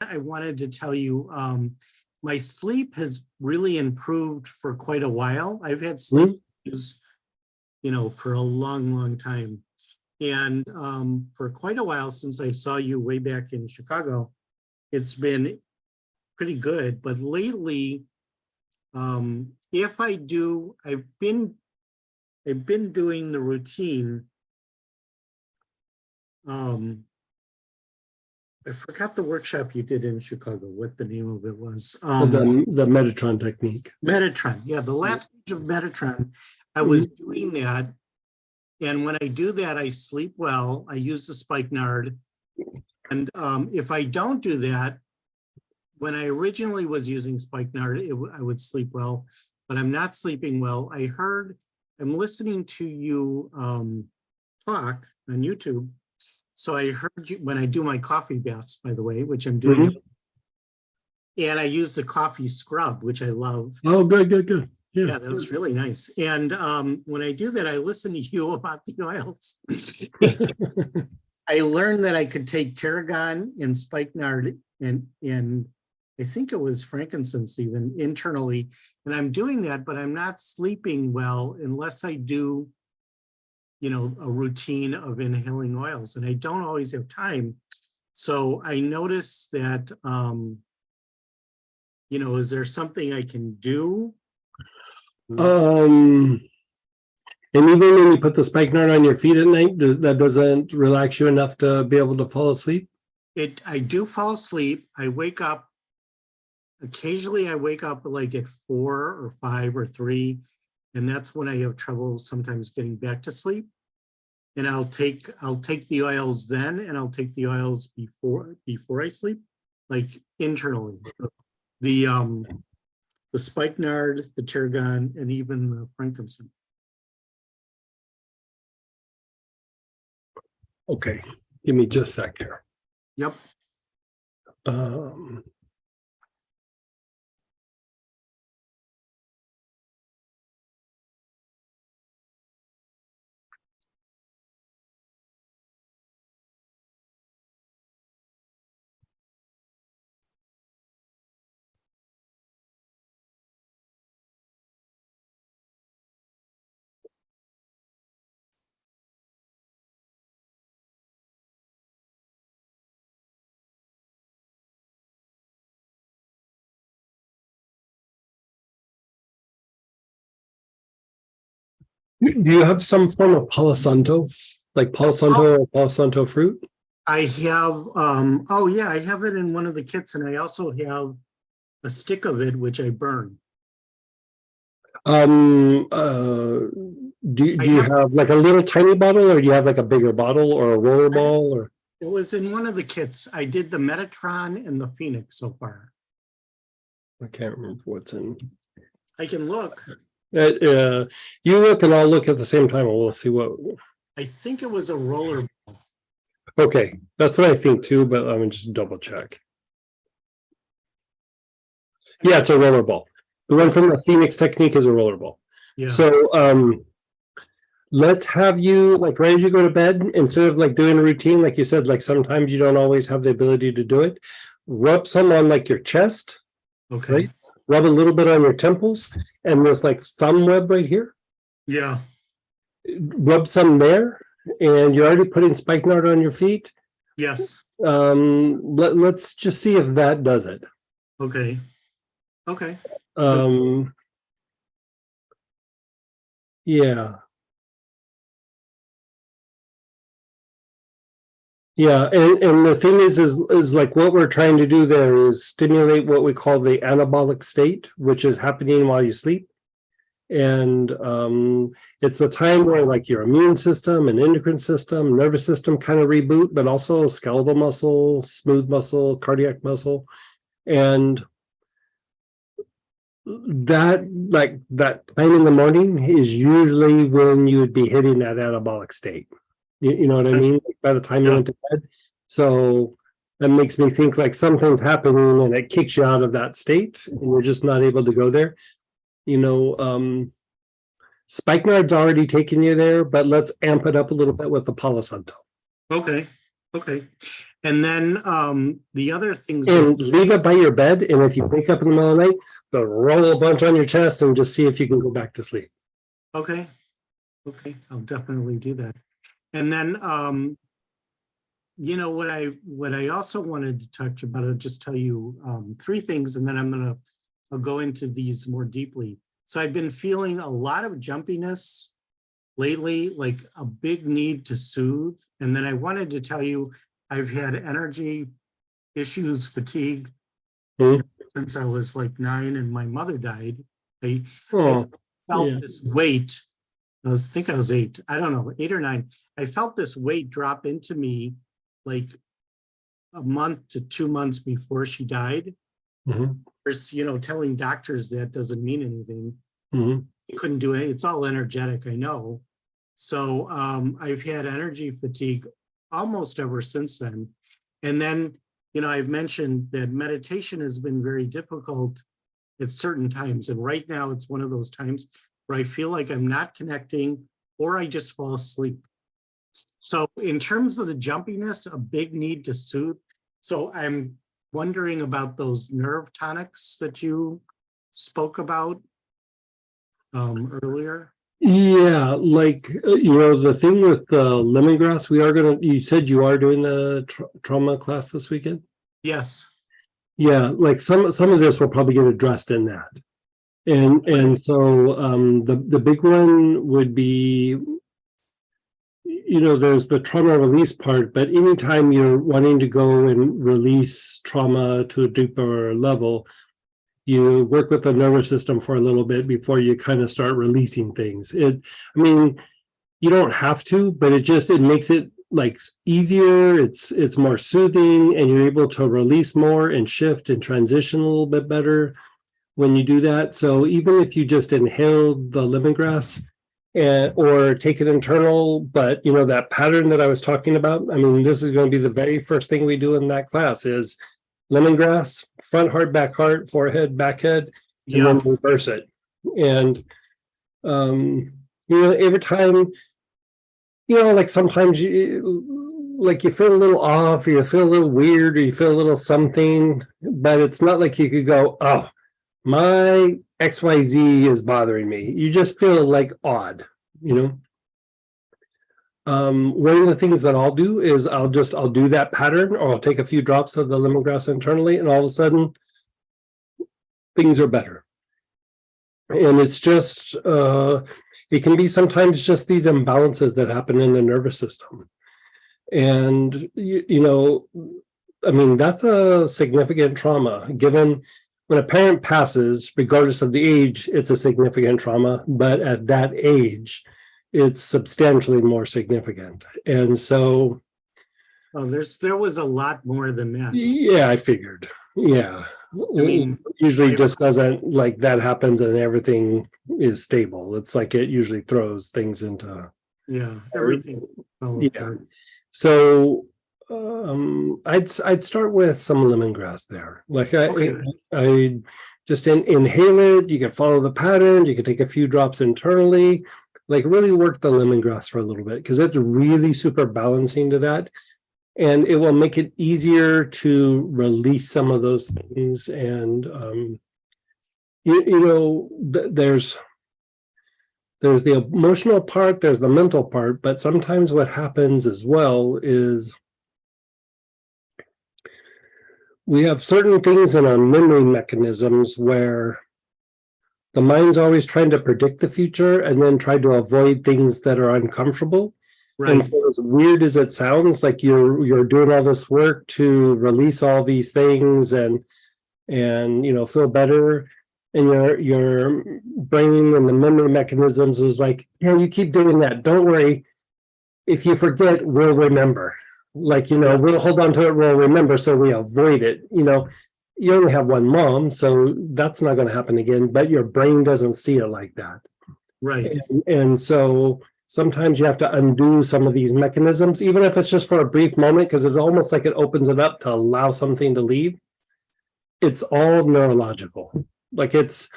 I wanted to tell you, my sleep has really improved for quite a while. I've had sleep issues, for a long, long time. And for quite a while since I saw you way back in Chicago, it's been pretty good. But lately, if I do, I've been doing the routine. I forgot the workshop you did in Chicago, what the name of it was. The Metatron technique. Metatron, yeah, the last page of Metatron, I was doing that. And when I do that, I sleep well. I use the spikenard. And if I don't do that, when I originally was using spikenard, I would sleep well, but I'm not sleeping well. I'm listening to you talk on YouTube. So I heard you when I do my coffee baths, by the way, which I'm doing. And I use the coffee scrub, which I love. Oh, good. Yeah, that was really nice. And when I do that, I listen to you about the oils. I learned that I could take tarragon and spikenard and I think it was frankincense even internally. And I'm doing that, but I'm not sleeping well unless I do, a routine of inhaling oils. And I don't always have time. So I noticed that, is there something I can do? And even when you put the spikenard on your feet at night, that doesn't relax you enough to be able to fall asleep? I do fall asleep. I wake up. Occasionally I wake up like at 4 or 5 or 3. And that's when I have trouble sometimes getting back to sleep. And I'll take the oils then, and I'll take the oils before I sleep, like internally. The spikenard, the tarragon, and even the frankincense. Okay, give me just a sec here. Yep. Do you have some form of Palo Santo, like Palo Santo or Palo Santo fruit? I have, I have it in one of the kits, and I also have a stick of it, which I burn. Do you have like a little tiny bottle, or do you have like a bigger bottle or a roller ball? Or it was in one of the kits. I did the Metatron and the Phoenix so far. I can't remember what's in. I can look. You look and I'll look at the same time, and we'll see what. I think it was a roller ball. Okay, that's what I think too, but let me just double check. Yeah, it's a roller ball. The one from the Phoenix technique is a roller ball. Yeah. So let's have you, like, right as you go to bed, instead of like doing a routine, like you said, like sometimes you don't always have the ability to do it, rub some on like your chest. Okay. Right? Rub a little bit on your temples and this like thumb web right here. Yeah. Rub some there, and you're already putting spikenard on your feet. Yes. Let's just see if that does it. Okay. Yeah. Yeah, and the thing is like what we're trying to do there is stimulate what we call the anabolic state, which is happening while you sleep. And it's the time where like your immune system and endocrine system, nervous system kind of reboot, but also skeletal muscle, smooth muscle, cardiac muscle. And that time in the morning is usually when you would be hitting that anabolic state. You know what I mean? Like by the time you went to bed. So that makes me think like something's happening and it kicks you out of that state and you're just not able to go there. Spikenard's already taken you there, but let's amp it up a little bit with the Palo Santo. Okay. And then the other things, And leave it by your bed, and if you wake up in the middle of the night, go roll a bunch on your chest and just see if you can go back to sleep. okay, okay, I'll definitely do that. And then, you know, what I also wanted to touch about, I'll just tell you three things, and then I'll go into these more deeply. So I've been feeling a lot of jumpiness lately, like a big need to soothe. And then I wanted to tell you, I've had energy issues, fatigue, Hmm. since I was like 9 and my mother died. I Oh, felt yeah. this weight. I think I was 8, I don't know, 8 or 9. I felt this weight drop into me like a month to 2 months before she died. Mhm, First, you know, telling doctors that doesn't mean anything. mhm. You couldn't do it. It's all energetic, I know. So I've had energy fatigue almost ever since then. And then, you know, I've mentioned that meditation has been very difficult at certain times. And right now it's one of those times where I feel like I'm not connecting or I just fall asleep. So in terms of the jumpiness, a big need to soothe. So I'm wondering about those nerve tonics that you spoke about earlier. Yeah, like, the thing with lemongrass, you said you are doing the trauma class this weekend? Yes. Yeah, like some of this will probably get addressed in that. And so the big one would be, there's the trauma release part, but anytime you're wanting to go and release trauma to a deeper level, you work with the nervous system for a little bit before you kind of start releasing things. I mean, you don't have to, but it makes it like easier. It's more soothing, and you're able to release more and shift and transition a little bit better when you do that. So even if you just inhale the lemongrass or take it internal, but that pattern that I was talking about, I mean, this is going to be the very first thing we do in that class is lemongrass, front heart, back heart, forehead, back head, and then reverse it. And every time, like sometimes you feel a little off, or you feel a little weird, or you feel a little something, but it's not like you could go, oh, my XYZ is bothering me. You just feel like odd, one of the things that I'll do is I'll do that pattern, or I'll take a few drops of the lemongrass internally, and all of a sudden things are better. And it's just, it can be sometimes just these imbalances that happen in the nervous system. And, I mean, that's a significant trauma. Given when a parent passes, regardless of the age, it's a significant trauma. But at that age, it's substantially more significant. And so, there was a lot more than that. yeah, I figured. Yeah. I mean, usually just doesn't, like, that happens and everything is stable. It's like it usually throws things into everything. Yeah. So I'd start with some lemongrass there. Like I just inhale it. You can follow the pattern. You can take a few drops internally. Like really work the lemongrass for a little bit, because it's really super balancing to that. And it will make it easier to release some of those things. And, there's the emotional part, there's the mental part, but sometimes what happens as well is we have certain things in our memory mechanisms where the mind's always trying to predict the future and then try to avoid things that are uncomfortable. Right. And so as weird as it sounds, like you're doing all this work to release all these things and feel better, and your brain and the memory mechanisms is like, yeah, you keep doing that. Don't worry. If you forget, we'll remember. Like, we'll hold on to it, we'll remember, so we avoid it. You only have one mom, so that's not going to happen again, but your brain doesn't see it like that. Right. And so sometimes you have to undo some of these mechanisms, even if it's just for a brief moment, because it's almost like it opens it up to allow something to leave. It's all neurological. Like, it's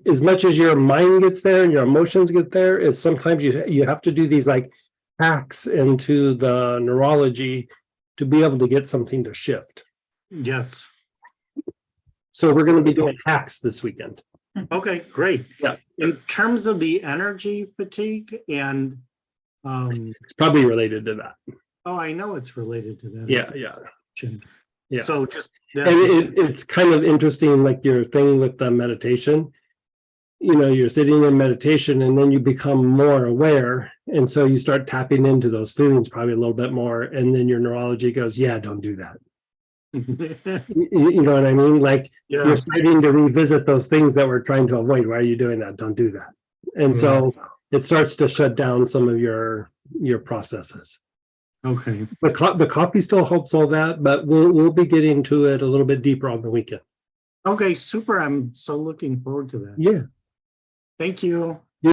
as much as your mind gets there and your emotions get there, it's sometimes you have to do these like hacks into the neurology to be able to get something to shift. Yes. So we're going to be doing hacks this weekend. Okay, great. Yeah. In terms of the energy fatigue and, It's probably related to that. oh, I know it's related to that. Yeah. Yeah. So just, And that's, it's kind of interesting, like your thing with the meditation. You know, you're sitting in meditation and then you become more aware. And so you start tapping into those feelings probably a little bit more. And then your neurology goes, yeah, don't do that. You know what I mean? Like yeah, you're starting to revisit those things that we're trying to avoid. Why are you doing that? Don't do that. And so it starts to shut down some of your processes. okay. The coffee still helps all that, but we'll be getting to it a little bit deeper on the weekend. Okay, super. I'm so looking forward to that. Yeah. Thank you.